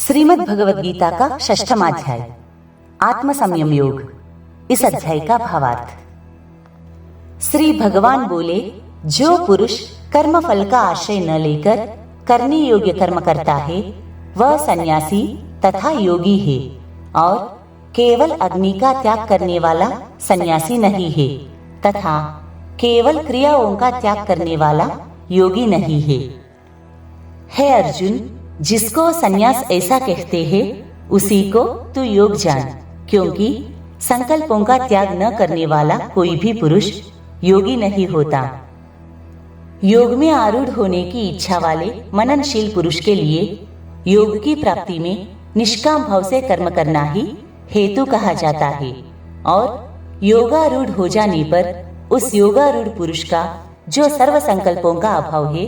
श्रीमद् भगवद गीता का षष्ठम अध्याय आत्म संयम योग। इस अध्याय का भावार्थ। श्री भगवान बोले, जो पुरुष कर्म फल का आश्रय न लेकर करने योग्य कर्म करता है वह सन्यासी तथा योगी है, और केवल अग्नि का त्याग करने वाला सन्यासी नहीं है तथा केवल क्रियाओं का त्याग करने वाला योगी नहीं है। हे अर्जुन, जिसको सन्यास ऐसा कहते हैं उसी को तू योग जान, क्योंकि संकल्पों का त्याग न करने वाला कोई भी पुरुष योगी नहीं होता। योग में आरूढ़ होने की इच्छा वाले मननशील पुरुष के लिए योग की प्राप्ति में निष्काम भाव से कर्म करना ही हेतु कहा जाता है, और योगारूढ़ हो जाने पर उस योगारूढ़ पुरुष का जो सर्व संकल्पों का अभाव है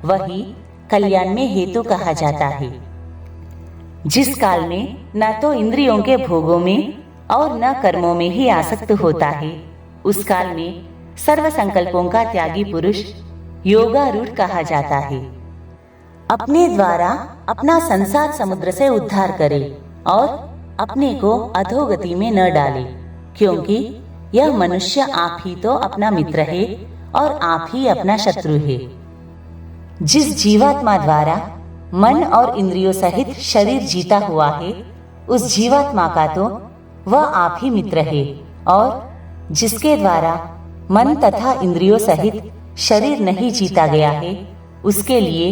वही कल्याण में हेतु कहा जाता है। जिस काल में न तो इंद्रियों के भोगों में और न कर्मों में ही आसक्त होता है, उस काल में सर्व संकल्पों का त्यागी पुरुष योगारूढ़ कहा जाता है। अपने द्वारा अपना संसार समुद्र से उद्धार करे और अपने को अधोगति में न डाले, क्योंकि यह मनुष्य आप ही तो अपना मित्र है और आप ही अपना शत्रु है। जिस जीवात्मा द्वारा मन और इंद्रियों सहित शरीर जीता हुआ है, उस जीवात्मा का तो वह आप ही मित्र है, और जिसके द्वारा मन तथा इंद्रियों सहित शरीर नहीं जीता गया है, उसके लिए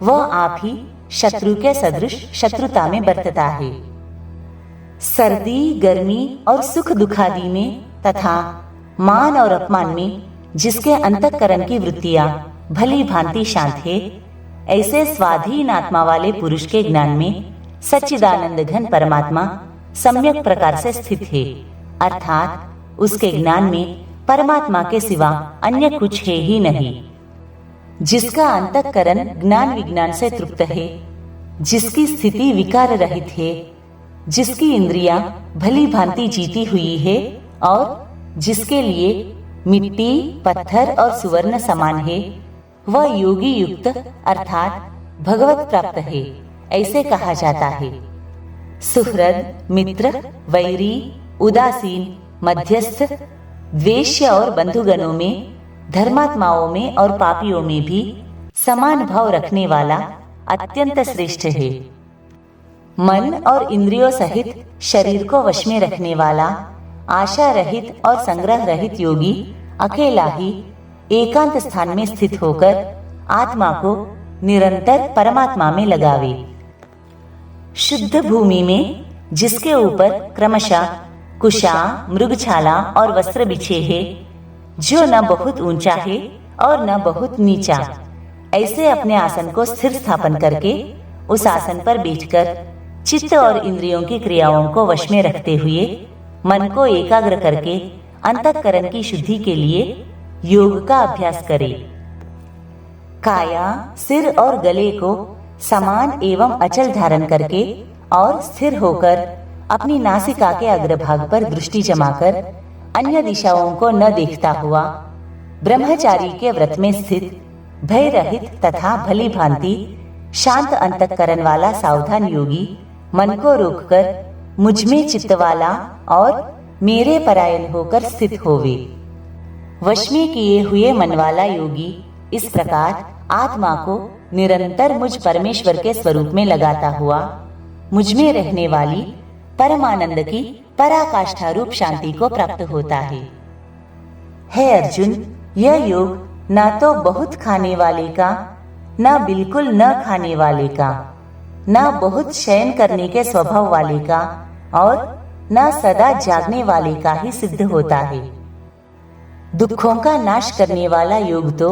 वह आप ही शत्रु के सदृश शत्रुता में बरतता है। सर्दी गर्मी और सुख दुखादि में तथा मान और अपमान में जिसके अंतःकरण की वृत्तियां भली भांति शांत है, ऐसे स्वाधीन आत्मा वाले पुरुष के ज्ञान में सच्चिदानंद घन परमात्मा सम्यक प्रकार से स्थित है, अर्थात उसके ज्ञान में परमात्मा के सिवा अन्य कुछ है ही नहीं। जिसका अंतःकरण ज्ञान विज्ञान से तृप्त है, जिसकी स्थिति विकार रहित है, जिसकी इंद्रियां भली भांति जीती हुई है, और जिसके लिए मिट्टी पत्थर और सुवर्ण समान है, वह योगी युक्त अर्थात भगवत प्राप्त है, ऐसे कहा जाता है। सुहृद मित्र वैरी उदासीन मध्यस्थ द्वेष्य और बंधुगणों में धर्मात्माओं में और पापियों में भी समान भाव रखने वाला अत्यंत श्रेष्ठ है। मन और इंद्रियों सहित शरीर को वश में रखने वाला आशा रहित और संग्रह रहित योगी अकेला ही एकांत स्थान में स्थित होकर आत्मा को निरंतर परमात्मा में लगावे। शुद्ध भूमि में जिसके ऊपर क्रमशः कुशा मृगछाला और वस्त्र बिछे हैं, जो न बहुत ऊंचा है और न बहुत नीचा, ऐसे अपने आसन को स्थिर स्थापन करके उस आसन पर बैठकर चित्त और इंद्रियों की क्रियाओं को वश में रखते हुए मन को एकाग्र करके अंतःकरण की शुद्धि के लिए योग का अभ्यास करें। काया सिर और गले को समान एवं अचल धारण करके और स्थिर होकर अपनी नासिका के अग्रभाग पर दृष्टि जमाकर अन्य दिशाओं को न देखता हुआ ब्रह्मचारी के व्रत में स्थित भय रहित तथा भली भांति शांत अंतःकरण वाला सावधान योगी मन को रोककर मुझमें चित्त वाला और मेरे परायण होकर स्थित होवे। वश में किए हुए मन वाला योगी इस प्रकार आत्मा को निरंतर मुझ परमेश्वर के स्वरूप में लगाता हुआ मुझ में रहने वाली परमानंद की पराकाष्ठा रूप शांति को प्राप्त होता है। हे अर्जुन, यह योग न तो बहुत खाने वाले का, न बिल्कुल न खाने वाले का, न बहुत शयन करने के स्वभाव वाले का, और न सदा जागने वाले का ही सिद्ध होता है। दुखों का नाश करने वाला योग तो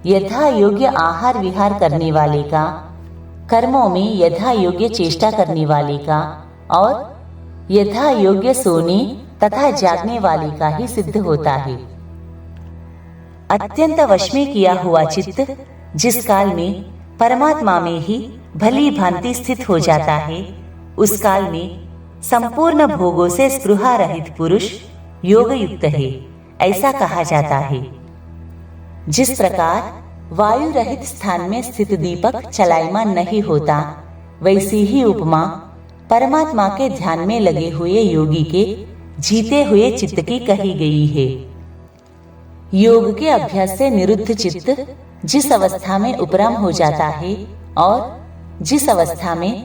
यथा योग्य आहार विहार करने वाले का, कर्मों में यथा योग्य चेष्टा करने वाले का, और यथा योग्य सोने तथा जागने वाले का ही सिद्ध होता है। अत्यंत वश में किया हुआ चित्त जिस काल में परमात्मा में ही भली भांति स्थित हो जाता है, उस काल में संपूर्ण भोगों से स्पृहा रहित पुरुष योग युक्त है, ऐसा कहा जाता है। जिस प्रकार वायु रहित स्थान में स्थित दीपक चलायमान नहीं होता, वैसी ही उपमा परमात्मा के ध्यान में लगे हुए योगी के जीते हुए चित्त की कही गई है। योग के अभ्यास से निरुद्ध चित्त जिस अवस्था में उपराम हो जाता है और जिस अवस्था में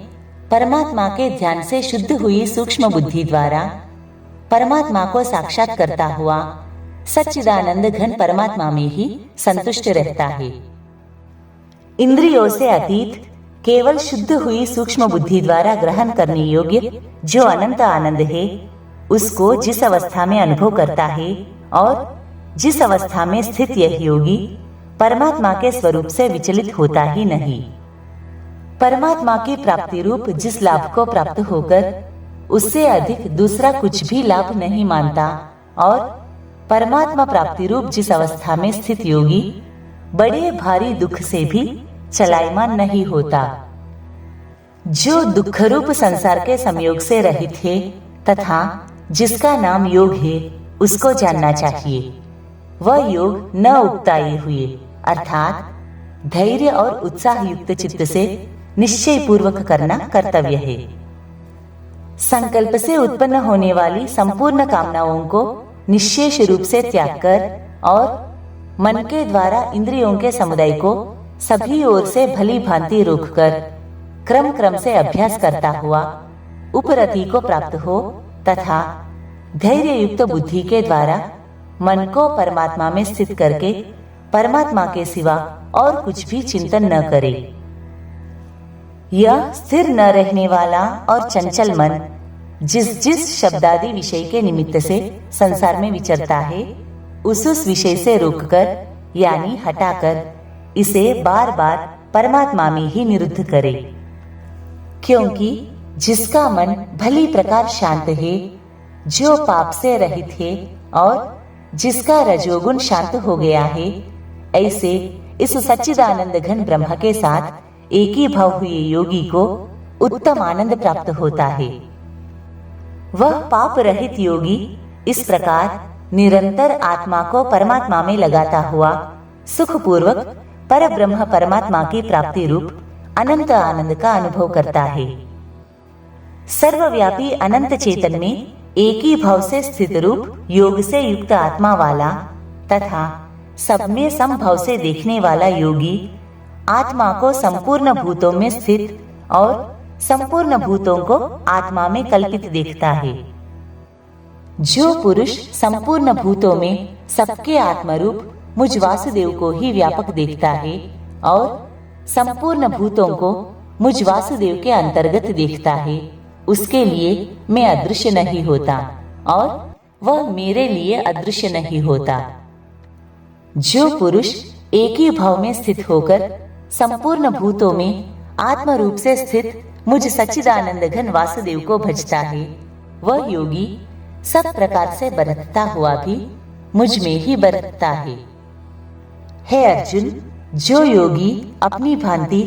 परमात्मा के ध्यान से शुद्ध हुई सूक्ष्म बुद्धि द्वारा परमात्मा को साक्षात करता हुआ सच्चिदानंद घन परमात्मा में ही संतुष्ट रहता है। इंद्रियों से अतीत केवल शुद्ध हुई सूक्ष्म बुद्धि द्वारा ग्रहण करने योग्य जो अनंत आनंद है, उसको जिस अवस्था में अनुभव करता है और जिस अवस्था में स्थित यह योगी परमात्मा के स्वरूप से विचलित होता ही नहीं। परमात्मा की प्राप्ति रूप जिस लाभ को प्राप्त होकर उससे अधिक दूसरा कुछ भी लाभ नहीं मानता और परमात्मा प्राप्ति रूप जिस अवस्था में स्थित योगी बड़े भारी दुख से भी चलायमान नहीं होता। जो दुख रूप संसार के संयोग से रहित है तथा जिसका नाम योग है, उसको जानना चाहिए। वह योग न उक्ताए हुए अर्थात धैर्य और उत्साह युक्त चित्त से निश्चय पूर्वक करना कर्तव्य है। संकल्प से उत्पन्न होने वाली संपूर्ण कामनाओं को निश्चेष रूप से त्याग कर और मन के द्वारा इंद्रियों के समुदाय को सभी ओर से भली भांति रोककर क्रम क्रम से अभ्यास करता हुआ उपरति को प्राप्त हो तथा धैर्य युक्त बुद्धि के द्वारा मन को परमात्मा में स्थित करके परमात्मा के सिवा और कुछ भी चिंतन न करे। यह स्थिर न रहने वाला और चंचल मन जिस जिस शब्दादि विषय के निमित्त से संसार में विचरता है, उस विषय से रोककर यानी हटाकर इसे बार बार परमात्मा में ही निरुद्ध करे। क्योंकि जिसका मन भली प्रकार शांत है, जो पाप से रहित है और जिसका रजोगुण शांत हो गया है, ऐसे इस सच्चिदानंद घन ब्रह्म के साथ एक ही भाव हुए योगी को उत्तम आनंद प्राप्त होता है। वह पाप रहित योगी इस प्रकार निरंतर आत्मा को परमात्मा में लगाता हुआ सुखपूर्वक पर ब्रह्म परमात्मा की प्राप्ति रूप अनंत आनंद का अनुभव करता है। सर्वव्यापी अनंत चेतन में एक ही भाव से स्थित रूप योग से युक्त आत्मा वाला तथा सब में समभाव से देखने वाला योगी आत्मा को संपूर्ण भूतों में स्थित और संपूर्ण भूतों को आत्मा में कल्पित देखता है। जो पुरुष संपूर्ण भूतों में सबके आत्मरूप मुझ वासुदेव को ही व्यापक देखता है और संपूर्ण भूतों को मुझ वासुदेव के अंतर्गत देखता है, उसके लिए मैं अदृश्य नहीं होता और वह मेरे लिए अदृश्य नहीं होता। जो पुरुष एक ही भाव में स्थित होकर संपूर्ण भूतों में आत्म रूप से स्थित मुझ सच्चिदानंद घन वासुदेव को भजता है, वह योगी सब प्रकार से बरतता हुआ भी मुझ में ही बरतता है। हे अर्जुन, जो योगी अपनी भांति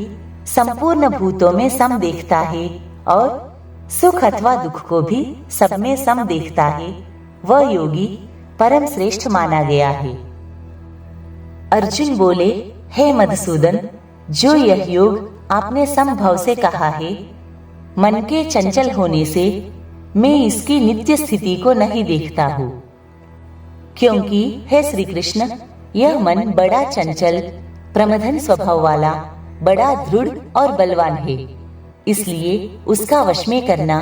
संपूर्ण भूतों में सम देखता है और सुख अथवा दुख को भी सब में सम देखता है, वह योगी परम श्रेष्ठ माना गया है। अर्जुन बोले, हे मधुसूदन, जो यह योग आपने समभाव से कहा है, मन के चंचल होने से मैं इसकी नित्य स्थिति को नहीं देखता हूँ। क्योंकि हे श्री कृष्ण, यह मन बड़ा चंचल प्रमथन स्वभाव वाला, बड़ा दृढ़ और बलवान है, इसलिए उसका वश में करना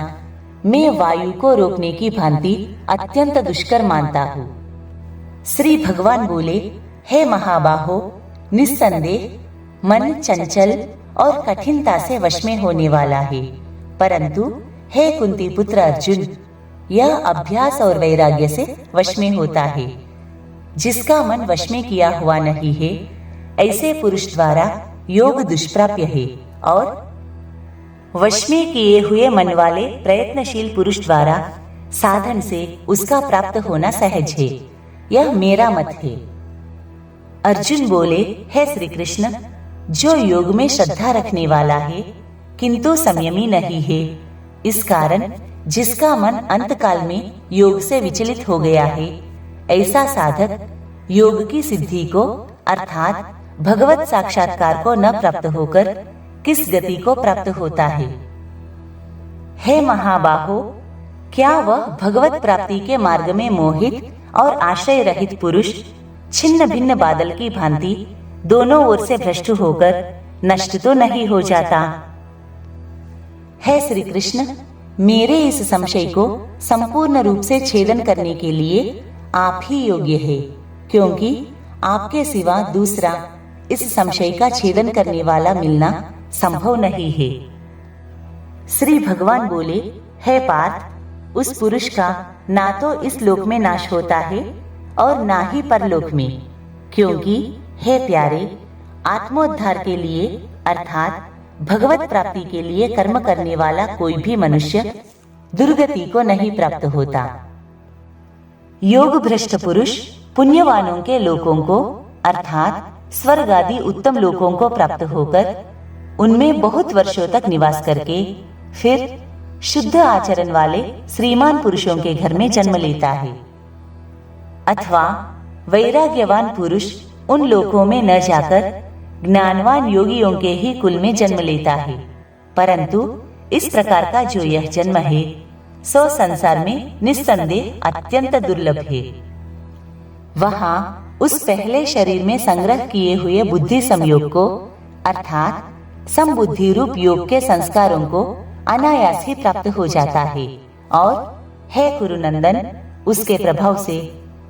मैं वायु को रोकने की भांति अत्यंत दुष्कर मानता हूँ। श्री भगवान बोले, हे महाबाहो, निस्संदेह मन चंचल और कठिनता से वश में होने वाला है, परंतु हे कुंती पुत्र अर्जुन, यह अभ्यास और वैराग्य से वश में होता है। जिसका मन वश में किया हुआ नहीं है, ऐसे पुरुष द्वारा योग दुष्प्राप्य है और वश में किए हुए मन वाले प्रयत्नशील पुरुष द्वारा साधन से उसका प्राप्त होना सहज है। यह मेरा मत है। अर्जुन बोले, हे श्री कृष्ण, जो योग में श्रद्धा रखने वाला है किंतु संयमी नहीं है, इस कारण जिसका मन अंतकाल में योग से विचलित हो गया है, ऐसा साधक योग की सिद्धि को अर्थात भगवत साक्षात्कार को न प्राप्त होकर किस गति को प्राप्त होता है। हे महाबाहो, क्या वह भगवत प्राप्ति के मार्ग में मोहित और आश्रय रहित पुरुष छिन्न भिन्न बादल की भांति दोनों ओर से भ्रष्ट होकर नष्ट तो नहीं हो जाता। हे श्री कृष्ण, मेरे इस संशय को संपूर्ण रूप से छेदन करने के लिए आप ही योग्य है, क्योंकि आपके सिवा दूसरा इस संशय का छेदन करने वाला मिलना संभव नहीं है। श्री भगवान बोले, हे पार्थ, उस पुरुष का ना तो इस लोक में नाश होता है और ना ही परलोक में, क्योंकि हे प्यारे, आत्मोद्धार के लिए अर्थात भगवत प्राप्ति के लिए कर्म करने वाला कोई भी मनुष्य दुर्गति को नहीं प्राप्त होता। योग भ्रष्ट पुरुष पुण्यवानों के लोकों को अर्थात स्वर्ग आदि उत्तम लोकों को प्राप्त होकर उनमें बहुत वर्षों तक निवास करके फिर शुद्ध आचरण वाले श्रीमान पुरुषों के घर में जन्म लेता है। अथवा वैराग्यवान पुरुष उन लोकों में न जाकर ज्ञानवान योगियों के ही कुल में जन्म लेता है। परंतु इस प्रकार का जो यह जन्म है सो संसार में निस्संदेह अत्यंत दुर्लभ है। वहाँ उस पहले शरीर में संग्रह किए हुए बुद्धि संयोग को अर्थात समबुद्धि रूप योग के संस्कारों को अनायास ही प्राप्त हो जाता है और हे कुरुनंदन, उसके प्रभाव से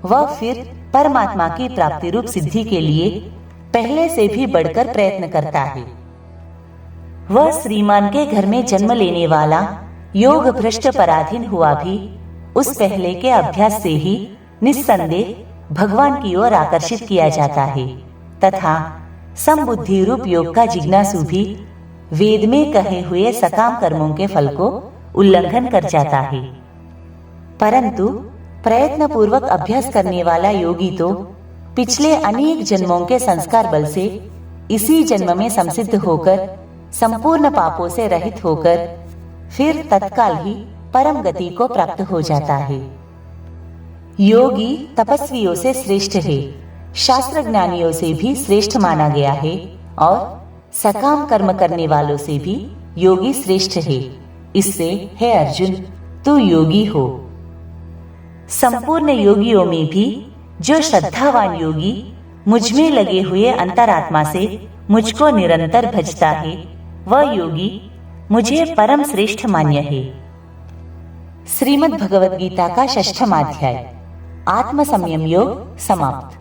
वह फिर परमात्मा की प्राप्ति रूप सिद्धि के लिए पहले से भी बढ़कर प्रयत्न करता है। वह श्रीमान के घर में जन्म लेने वाला योग भ्रष्ट पराधीन हुआ भी उस पहले के अभ्यास से ही निस्संदेह भगवान की ओर आकर्षित किया जाता है तथा समबुद्धि रूप योग का जिज्ञासु भी वेद में कहे हुए सकाम कर्मों के फल को उल्लंघन कर जाता है। परंतु प्रयत्न पूर्वक अभ्यास करने वाला योगी तो पिछले अनेक जन्मों के संस्कार बल से इसी जन्म में संसिद्ध होकर संपूर्ण पापों से रहित होकर फिर तत्काल ही परम गति को प्राप्त हो जाता है। योगी तपस्वियों से श्रेष्ठ है, शास्त्र ज्ञानियों से भी श्रेष्ठ माना गया है और सकाम कर्म करने वालों से भी योगी श्रेष्ठ है। इससे हे अर्जुन, तू योगी हो। संपूर्ण योगियों में भी जो श्रद्धावान योगी मुझ में लगे हुए अंतरात्मा से मुझको निरंतर भजता है, वह योगी मुझे परम श्रेष्ठ मान्य है। श्रीमद् भगवद गीता का 6वां अध्याय आत्म संयम योग समाप्त।